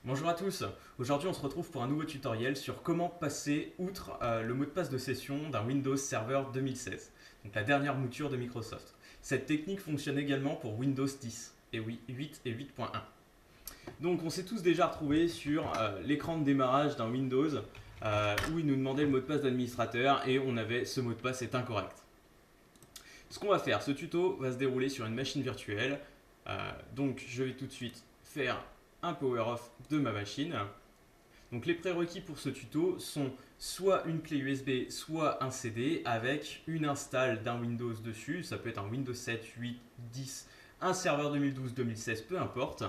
Bonjour à tous, aujourd'hui on se retrouve pour un nouveau tutoriel sur comment passer outre le mot de passe de session d'un Windows Server 2016, donc la dernière mouture de Microsoft. Cette technique fonctionne également pour Windows 10, et oui 8 et 8.1. Donc on s'est tous déjà retrouvés sur l'écran de démarrage d'un Windows où il nous demandait le mot de passe d'administrateur et on avait ce mot de passe est incorrect. Ce qu'on va faire, ce tuto va se dérouler sur une machine virtuelle, donc je vais tout de suite faire un power off de ma machine. Donc les prérequis pour ce tuto sont soit une clé USB, soit un CD avec une install d'un Windows dessus. Ça peut être un Windows 7, 8, 10, un serveur 2012-2016, peu importe.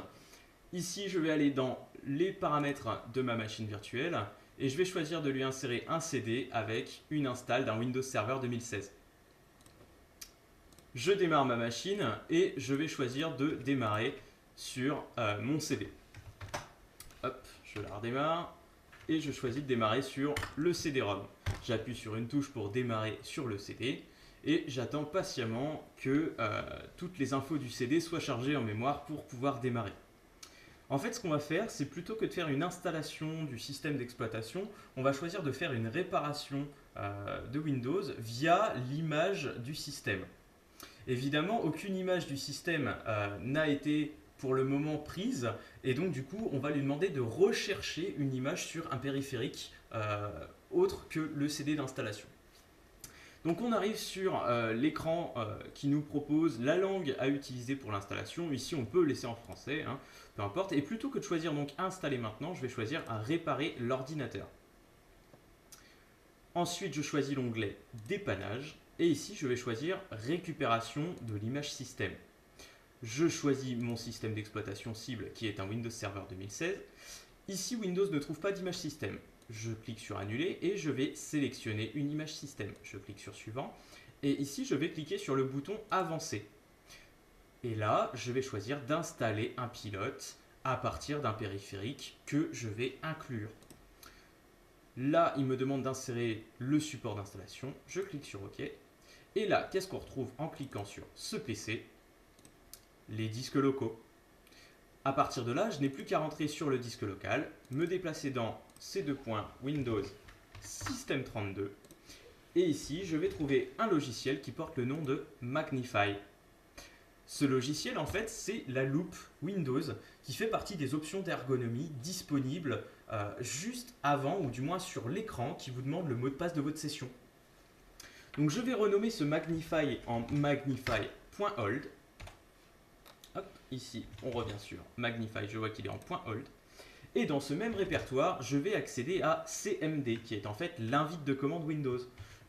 Ici, je vais aller dans les paramètres de ma machine virtuelle et je vais choisir de lui insérer un CD avec une install d'un Windows Server 2016. Je démarre ma machine et je vais choisir de démarrer sur mon CD. Hop, je la redémarre et je choisis de démarrer sur le CD-ROM. J'appuie sur une touche pour démarrer sur le CD et j'attends patiemment que toutes les infos du CD soient chargées en mémoire pour pouvoir démarrer. En fait, ce qu'on va faire, c'est plutôt que de faire une installation du système d'exploitation, on va choisir de faire une réparation de Windows via l'image du système. Évidemment, aucune image du système n'a été pour le moment prise et donc du coup on va lui demander de rechercher une image sur un périphérique autre que le CD d'installation. Donc on arrive sur l'écran qui nous propose la langue à utiliser pour l'installation. Ici on peut laisser en français, hein, peu importe. Et plutôt que de choisir donc installer maintenant, je vais choisir à réparer l'ordinateur. Ensuite je choisis l'onglet dépannage et ici je vais choisir récupération de l'image système. Je choisis mon système d'exploitation cible qui est un Windows Server 2016. Ici, Windows ne trouve pas d'image système. Je clique sur annuler et je vais sélectionner une image système. Je clique sur suivant et ici, je vais cliquer sur le bouton avancer. Et là, je vais choisir d'installer un pilote à partir d'un périphérique que je vais inclure. Là, il me demande d'insérer le support d'installation. Je clique sur OK. Et là, qu'est-ce qu'on retrouve en cliquant sur ce PC ? Les disques locaux. À partir de là, je n'ai plus qu'à rentrer sur le disque local, me déplacer dans ces deux points Windows System 32 et ici je vais trouver un logiciel qui porte le nom de Magnify. Ce logiciel en fait c'est la loupe Windows qui fait partie des options d'ergonomie disponibles juste avant ou du moins sur l'écran qui vous demande le mot de passe de votre session. Donc je vais renommer ce Magnify en magnify.hold. Hop, ici, on revient sur Magnify, je vois qu'il est en .hold. Et dans ce même répertoire, je vais accéder à CMD, qui est en fait l'invite de commande Windows.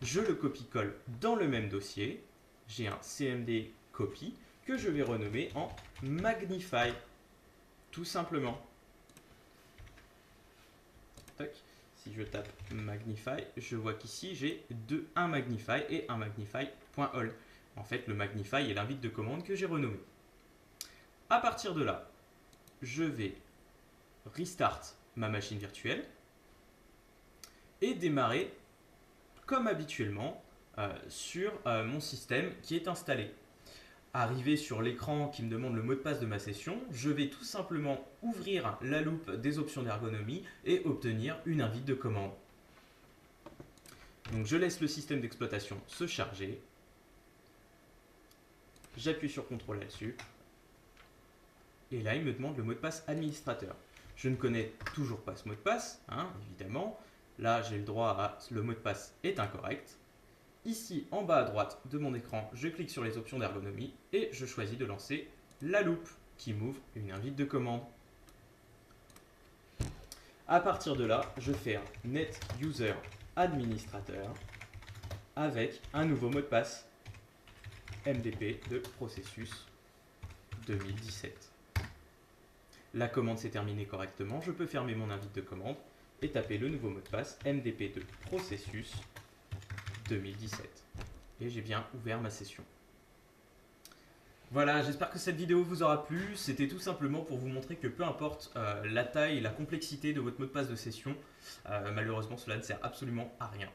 Je le copie-colle dans le même dossier. J'ai un CMD copy que je vais renommer en Magnify, tout simplement. Tac. Si je tape Magnify, je vois qu'ici j'ai un Magnify et un Magnify.hold. En fait, le Magnify est l'invite de commande que j'ai renommé. À partir de là, je vais restart ma machine virtuelle et démarrer comme habituellement sur mon système qui est installé. Arrivé sur l'écran qui me demande le mot de passe de ma session, je vais tout simplement ouvrir la loupe des options d'ergonomie et obtenir une invite de commande. Donc je laisse le système d'exploitation se charger. J'appuie sur CTRL là-dessus. Et là, il me demande le mot de passe administrateur. Je ne connais toujours pas ce mot de passe, hein, évidemment. Là, j'ai le droit à le mot de passe est incorrect. Ici, en bas à droite de mon écran, je clique sur les options d'ergonomie et je choisis de lancer la loupe qui m'ouvre une invite de commande. À partir de là, je fais un net user administrateur avec un nouveau mot de passe MDP de processus 2017. La commande s'est terminée correctement, je peux fermer mon invite de commande et taper le nouveau mot de passe MDP de processus 2017. Et j'ai bien ouvert ma session. Voilà, j'espère que cette vidéo vous aura plu. C'était tout simplement pour vous montrer que peu importe la taille et la complexité de votre mot de passe de session, malheureusement cela ne sert absolument à rien.